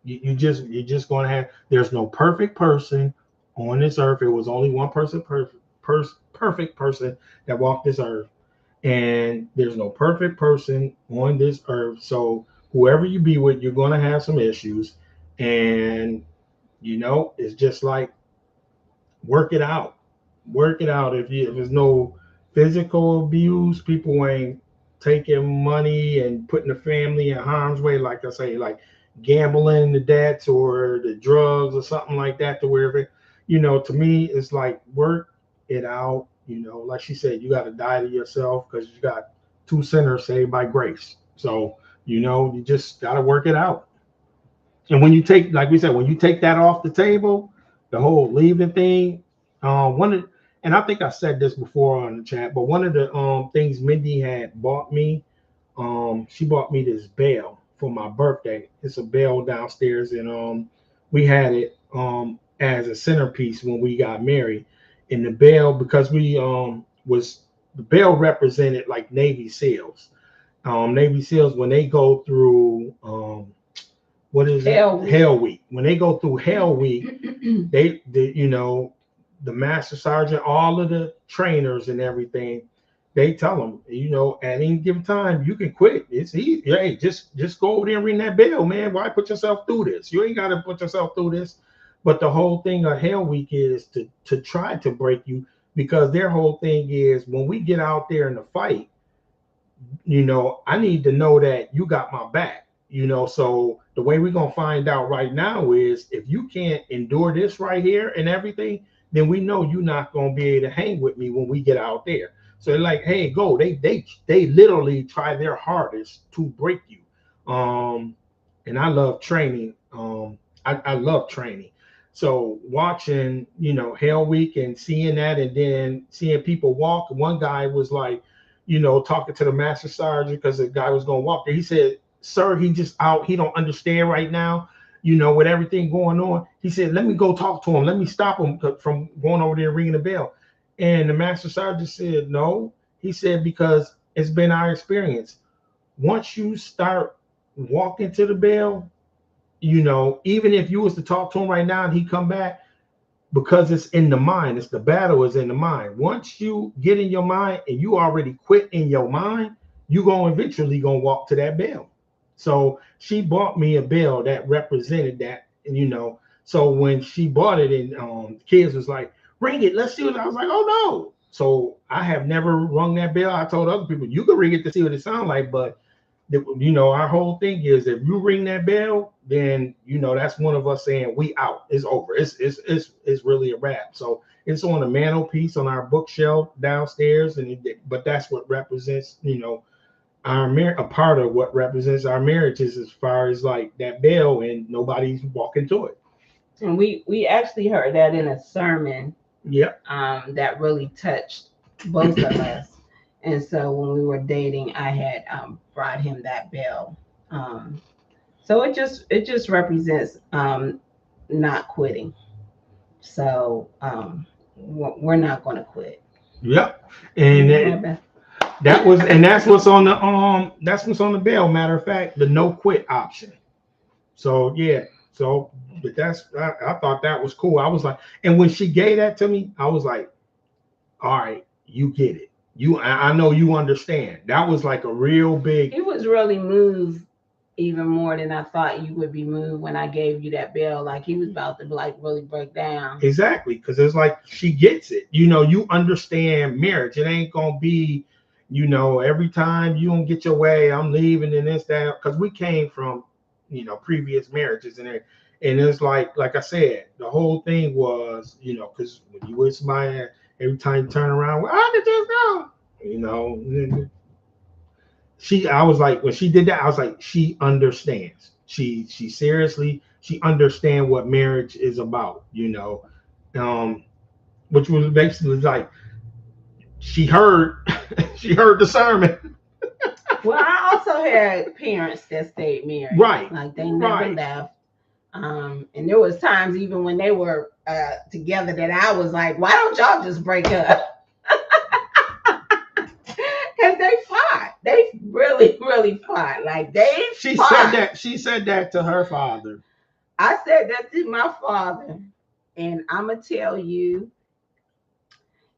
Speaker 1: You're just going to have. There's no perfect person on this earth. It was only one person, perfect person that walked this earth, and there's no perfect person on this earth. So whoever you be with, you're going to have some issues, and it's just like work it out. Work it out. If there's no physical abuse, people ain't taking money and putting the family in harm's way, like I say, like gambling the debts or the drugs or something like that, to wherever, to me, it's like work it out. Like she said, you got to die to yourself because you got two sinners saved by grace. So, you just got to work it out. And when you take, like we said, when you take that off the table, the whole leaving thing, one of, and I think I said this before on the chat, but one of the things Mindy had bought me, she bought me this bell for my birthday. It's a bell downstairs, and we had it as a centerpiece when we got married. And the bell, because we was the bell represented like Navy SEALs. Navy SEALs, when they go through what is
Speaker 2: Hell
Speaker 1: it?
Speaker 2: Week.
Speaker 1: Hell Week. When they go through Hell Week, they the master sergeant, all of the trainers and everything, they tell them, at any given time you can quit. It's easy. Hey, just go over there and ring that bell, man. Why put yourself through this? You ain't got to put yourself through this. But the whole thing of Hell Week is to try to break you, because their whole thing is when we get out there in the fight, I need to know that you got my back. So the way we're gonna find out right now is if you can't endure this right here and everything, then we know you're not gonna be able to hang with me when we get out there. So they're like, hey, go. They literally try their hardest to break you. And I love training. I love training. So watching, Hell Week and seeing that, and then seeing people walk. One guy was like, talking to the master sergeant because the guy was going to walk there. He said, sir, he just out. He don't understand right now, with everything going on. He said, let me go talk to him. Let me stop him from going over there and ringing the bell. And the master sergeant said, no. He said, because it's been our experience. Once you start walking to the bell, even if you was to talk to him right now and he come back, because it's in the mind. It's the battle is in the mind. Once you get in your mind and you already quit in your mind, you eventually gonna walk to that bell. So she bought me a bell that represented that, and so when she bought it, and the kids was like, ring it, let's see what. I was like, oh no. So I have never rung that bell. I told other people you can ring it to see what it sounds like, but our whole thing is if you ring that bell, then that's one of us saying we out. It's over. It's really a wrap. So it's on a mantelpiece on our bookshelf downstairs, but that's what represents a part of what represents our marriages, as far as like that bell, and nobody's walking to it.
Speaker 2: And we actually heard that in a sermon.
Speaker 1: Yep.
Speaker 2: That really touched both of us. And so when we were dating, I had brought him that bell. So it just represents not quitting. So we're not going to quit.
Speaker 1: Yep. And that's what's on the bell. Matter of fact, the no quit option. So yeah. So but I thought that was cool. I was like, and when she gave that to me, I was like, all right, you get it. I know you understand. That was like a real big.
Speaker 2: He was really moved, even more than I thought you would be moved when I gave you that bell. Like he was about to like really break down.
Speaker 1: Exactly, because it's like she gets it. You understand marriage. It ain't gonna be, every time you don't get your way, I'm leaving and this that. Because we came from, previous marriages, and it's like I said, the whole thing was, because when you with somebody, every time you turn around, well, how did this go? I was like, when she did that, I was like, she understands. She seriously, she understands what marriage is about, which was basically like, she heard the sermon.
Speaker 2: Well, I also had parents that stayed married.
Speaker 1: Right.
Speaker 2: Like they never left. And there was times even when they were together that I was like, why don't y'all just break up? Because they fought. They really, really fought. Like
Speaker 1: she fought. She said that to her father.
Speaker 2: I said that to my father. And I'm going to tell you,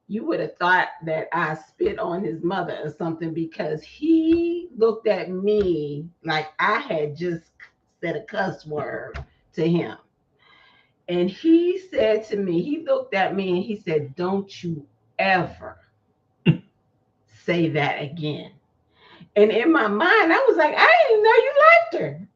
Speaker 2: you would have thought that I spit on his mother or something, because he looked at me like I had just said a cuss word to him. And he said to me, he looked at me and he said, don't you ever say that again. And in my mind, I was like, I didn't know you liked her.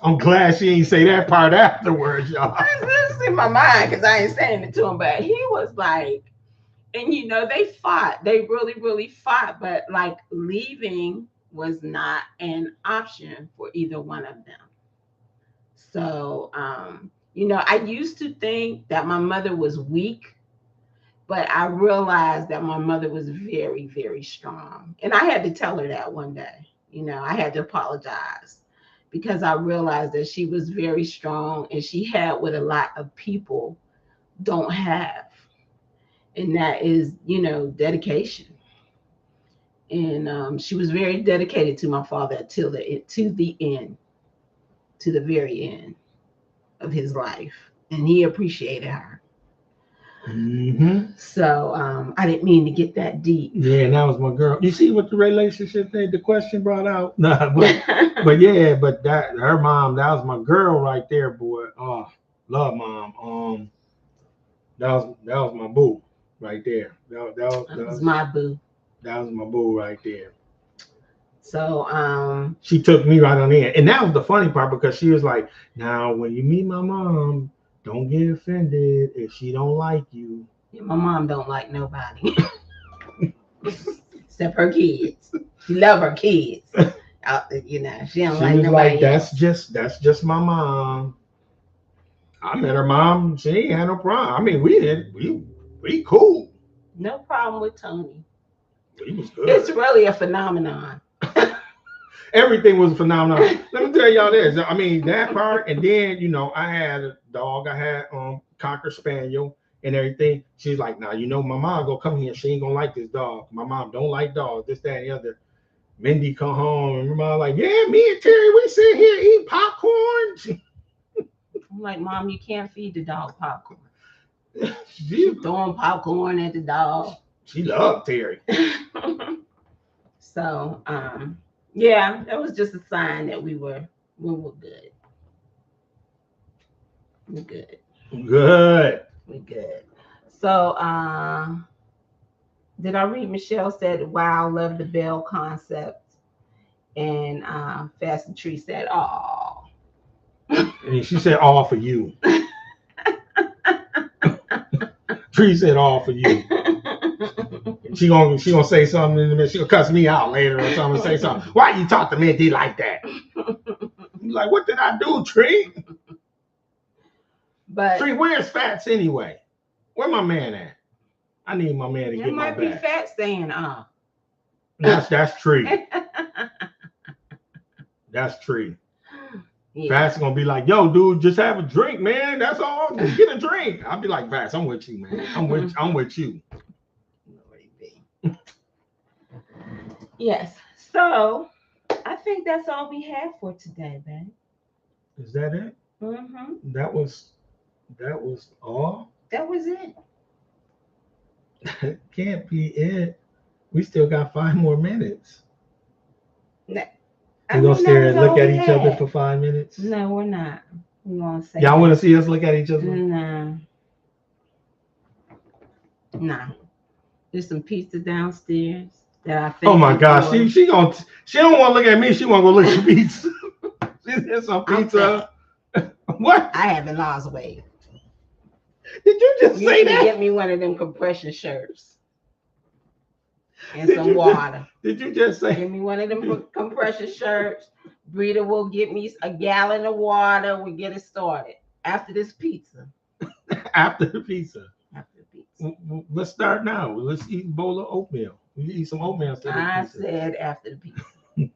Speaker 1: I'm glad she didn't say that part afterwards, y'all.
Speaker 2: It's in my mind because I ain't saying it to him, but he was like, and they fought. They really, really fought. But like leaving was not an option for either one of them. So, I used to think that my mother was weak, but I realized that my mother was very, very strong. And I had to tell her that one day. I had to apologize, because I realized that she was very strong and she had what a lot of people don't have. And that is, dedication. And she was very dedicated to my father to the end, to the very end of his life. And he appreciated her.
Speaker 1: Mm-hmm.
Speaker 2: So I didn't mean to get that deep.
Speaker 1: Yeah, and that was my girl. You see what the relationship thing, the question brought out? Nah, but yeah, but that her mom, that was my girl right there, boy. Oh, love mom. That was my boo right there.
Speaker 2: That was my boo.
Speaker 1: That was my boo right there.
Speaker 2: So
Speaker 1: She took me right on in, and that was the funny part because she was like, "Now, when you meet my mom, don't get offended if she don't like you."
Speaker 2: my mom don't like nobody except her kids. She love her kids. She don't
Speaker 1: She
Speaker 2: like
Speaker 1: was like,
Speaker 2: nobody else.
Speaker 1: "That's just my mom." I met her mom. She ain't had no problem. I mean, we cool.
Speaker 2: No problem with Tony.
Speaker 1: We was good.
Speaker 2: It's really a phenomenon.
Speaker 1: Everything was phenomenal. Let me tell y'all this. I mean, that part, and then I had a dog. I had Cocker Spaniel and everything. She's like, "Now, my mom gonna come here. She ain't gonna like this dog. My mom don't like dogs. This, that, and the other." Mindy come home, and my mom like, "Yeah, me and Terry, we sit here eat popcorn."
Speaker 2: I'm like, Mom, you can't feed the dog popcorn.
Speaker 1: She
Speaker 2: throwing popcorn at the dog.
Speaker 1: She loved Terry.
Speaker 2: So, yeah, that was just a sign that we were good. We're good.
Speaker 1: Good.
Speaker 2: We're good. So, did I read Michelle said, "Wow, love the bell concept," and Fast and Tree said, "Oh."
Speaker 1: And she said, "All for you." Tree said, "All for you." She gonna say something in a minute. She gonna cuss me out later or something. Say something. Why you talk to Mindy like that? I'm like, what did I do, Tree?
Speaker 2: But
Speaker 1: Tree, where's Fats anyway? Where my man at? I need my man to get my back.
Speaker 2: It might be Fats saying,
Speaker 1: That's Tree. That's Tree. Yeah. Fats gonna be like, "Yo, dude, just have a drink, man. That's all. Just get a drink." I'll be like, "Fats, I'm with you, man. I'm with you."
Speaker 2: Yes. So I think that's all we have for today, babe.
Speaker 1: Is that it?
Speaker 2: Mm-hmm.
Speaker 1: That was all.
Speaker 2: That was it.
Speaker 1: Can't be it. We still got 5 more minutes.
Speaker 2: No,
Speaker 1: we're gonna stare and look at each other for 5 minutes.
Speaker 2: No, we're not. We're gonna say.
Speaker 1: Y'all want to see us look at each other?
Speaker 2: No. No. There's some pizza downstairs that I think.
Speaker 1: Oh my gosh, she don't want to look at me. She want to go look at pizza. There's some pizza. What?
Speaker 2: I haven't lost weight.
Speaker 1: Did you just say that?
Speaker 2: Get me one of them compression shirts and some water.
Speaker 1: Did you just say?
Speaker 2: Give me one of them compression shirts. Breeder will get me a gallon of water. We get it started after this pizza.
Speaker 1: After the pizza. Let's start now. Let's eat a bowl of oatmeal. We eat some oatmeal instead of pizza.
Speaker 2: I said after the pizza.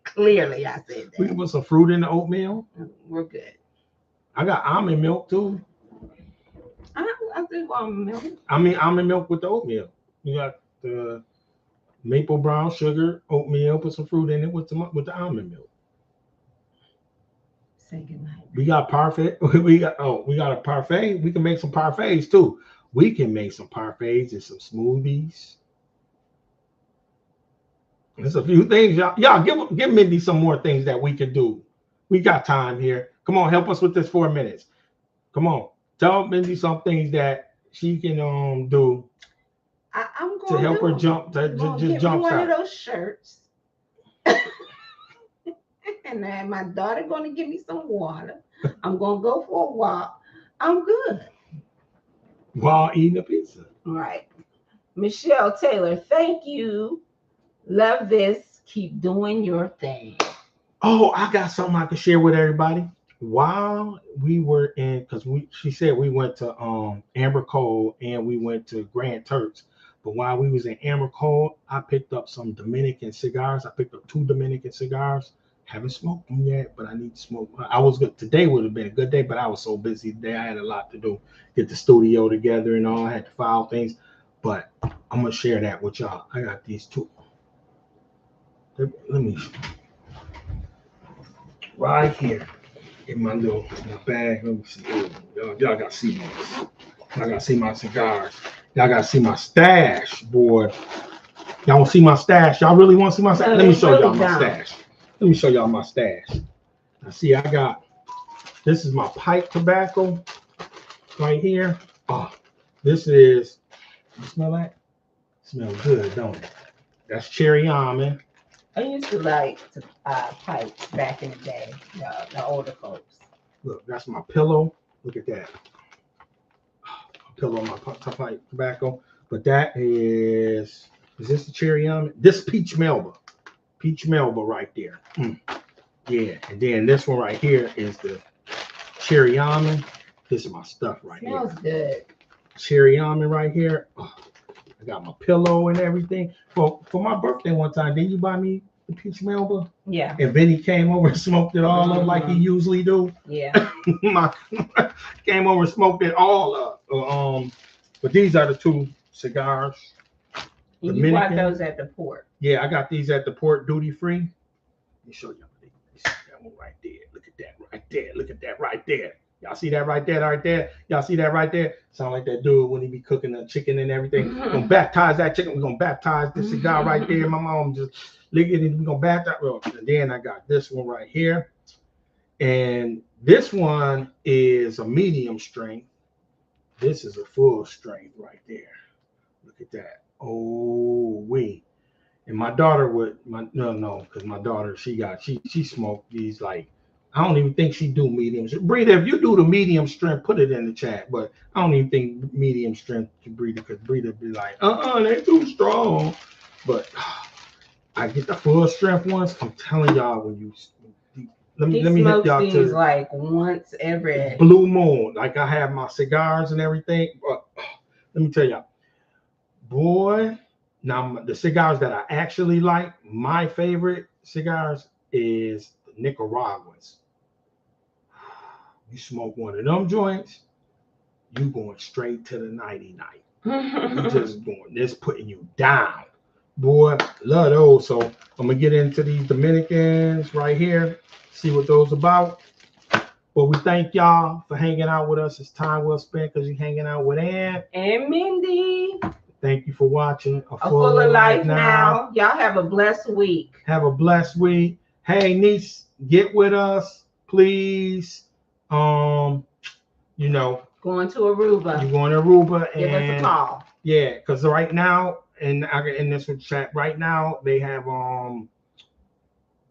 Speaker 2: Clearly, I said that.
Speaker 1: We can put some fruit in the oatmeal.
Speaker 2: We're good.
Speaker 1: I got almond milk too.
Speaker 2: I do almond milk.
Speaker 1: I mean almond milk with the oatmeal. You got the maple brown sugar oatmeal. Put some fruit in it with the almond milk.
Speaker 2: Say goodnight.
Speaker 1: We got parfait. We got a parfait. We can make some parfaits too. We can make some parfaits and some smoothies. There's a few things, y'all. Give Mindy some more things that we can do. We got time here. Come on, help us with this 4 minutes. Come on, tell Mindy some things that she can do.
Speaker 2: I'm going
Speaker 1: to help her jump. Just jump.
Speaker 2: One of those shirts. And then my daughter going to give me some water. I'm going to go for a walk. I'm good.
Speaker 1: While eating a pizza.
Speaker 2: Right. Michelle Taylor, thank you. Love this. Keep doing your thing.
Speaker 1: Oh, I got something I can share with everybody. While we were in, because she said we went to Amber Cove and we went to Grand Turks. But while we was in Amber Cove, I picked up some Dominican cigars. I picked up 2 Dominican cigars. Haven't smoked them yet, but I need to smoke. I was good. Today would have been a good day, but I was so busy today. I had a lot to do. Get the studio together and all. I had to file things. But I'm going to share that with y'all. I got these 2. Let me. Right here in my bag. Let me see. Y'all got to see this. I got to see my cigars. Y'all gotta see my stash, boy. Y'all want to see my stash? Y'all really want to see my stash?
Speaker 2: No,
Speaker 1: Let me
Speaker 2: they
Speaker 1: show
Speaker 2: really
Speaker 1: y'all my
Speaker 2: don't.
Speaker 1: stash. Let me show y'all my stash. Now, see, I got, this is my pipe tobacco right here. Oh, this is, you smell that? Smells good, don't it? That's cherry almond.
Speaker 2: I used to like to pipe back in the day, the older folks.
Speaker 1: Look, that's my pillow. Look at that. A pillow on my pipe tobacco. But that is this the cherry almond? This peach melba. Peach melba right there. Yeah, and then this one right here is the cherry almond. This is my stuff right
Speaker 2: Smells
Speaker 1: here.
Speaker 2: good.
Speaker 1: Cherry almond right here. Oh, I got my pillow and everything. For my birthday one time, didn't you buy me the peach melba?
Speaker 2: Yeah.
Speaker 1: And Vinny came over and smoked it all up like he usually do.
Speaker 2: Yeah.
Speaker 1: Came over and smoked it all up. But these are the two cigars.
Speaker 2: And you bought those at the port.
Speaker 1: Yeah, I got these at the port duty free. Let me show y'all. That one right there. Look at that right there. Look at that right there. Y'all see that right there, right there? Y'all see that right there? Sound like that dude when he be cooking the chicken and everything. We're gonna baptize that chicken. We're gonna baptize the cigar right there. My mom just lick it and we're gonna baptize. And then I got this one right here. And this one is a medium strength. This is a full strength right there. Look at that. Oh, wait. And my daughter would because my daughter she smoked these like I don't even think she do mediums. Breeder, if you do the medium strength, put it in the chat. But I don't even think medium strength to Breeder because Breeder be like, they too strong. But I get the full strength ones. I'm telling y'all when you let me hit y'all
Speaker 2: these to like once every
Speaker 1: blue moon. Like I have my cigars and everything. But let me tell y'all, boy. Now, the cigars that I actually like, my favorite cigars is the Nicaraguans. You smoke one of them joints, you going straight to the nighty-night. You just going, this putting you down. Boy, love those. So I'm going to get into these Dominicans right here, see what those about. But we thank y'all for hanging out with us. It's time well spent because you're hanging out with Ann
Speaker 2: and Mindy.
Speaker 1: Thank you for watching
Speaker 2: A Fuller Life Now. Y'all have a blessed week.
Speaker 1: Have a blessed week. Hey, niece, get with us, please. Going to Aruba. You're going to Aruba.
Speaker 2: Give us a call.
Speaker 1: Yeah, because right now, and I get in this chat right now, they have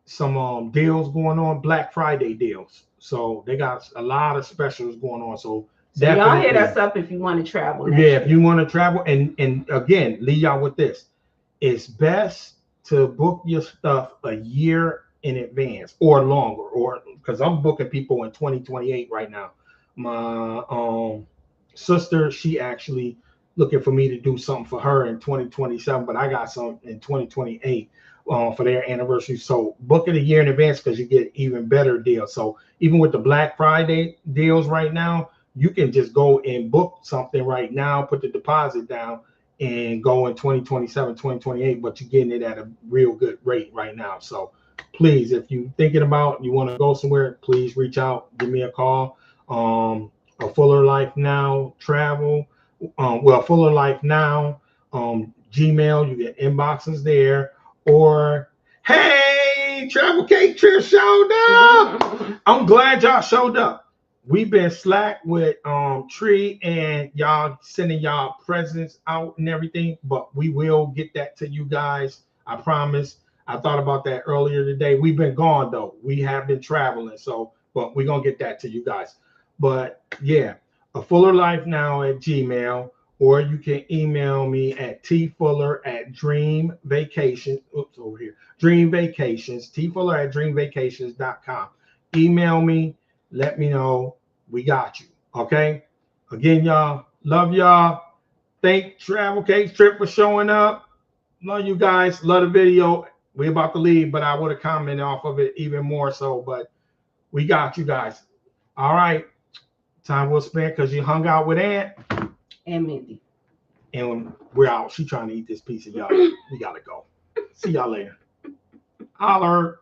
Speaker 1: some deals going on, Black Friday deals. So they got a lot of specials going on. So
Speaker 2: y'all hit us up if you want to travel.
Speaker 1: If you want to travel, and again, leave y'all with this: it's best to book your stuff a year in advance or longer, or because I'm booking people in 2028 right now. My sister, she actually looking for me to do something for her in 2027, but I got some in 2028 for their anniversary. So book it a year in advance because you get even better deals. So even with the Black Friday deals right now, you can just go and book something right now, put the deposit down, and go in 2027, 2028, but you're getting it at a real good rate right now. So please, if you're thinking about you want to go somewhere, please reach out, give me a call. A Fuller Life Now travel. Fuller Life Now, Gmail, you get inboxes there. Or, hey, Travel Cake Trip showed up. I'm glad y'all showed up. We've been slack with Tree and y'all sending y'all presents out and everything, but we will get that to you guys. I promise. I thought about that earlier today. We've been gone though. We have been traveling, but we're gonna get that to you guys. But yeah, A Fuller Life Now at Gmail, or you can email me at tfuller@dreamvacations. Oops, over here. Dream Vacations. tfuller@dreamvacations.com. Email me. Let me know. We got you. Okay. Again, y'all. Love y'all. Thank Travel Cake Trip for showing up. Love you guys. Love the video. We're about to leave, but I would have commented off of it even more so. But we got you guys. All right. Time well spent because you hung out with Aunt
Speaker 2: and Mindy.
Speaker 1: And we're out. She trying to eat this piece of y'all. We gotta go. See y'all later. Holler.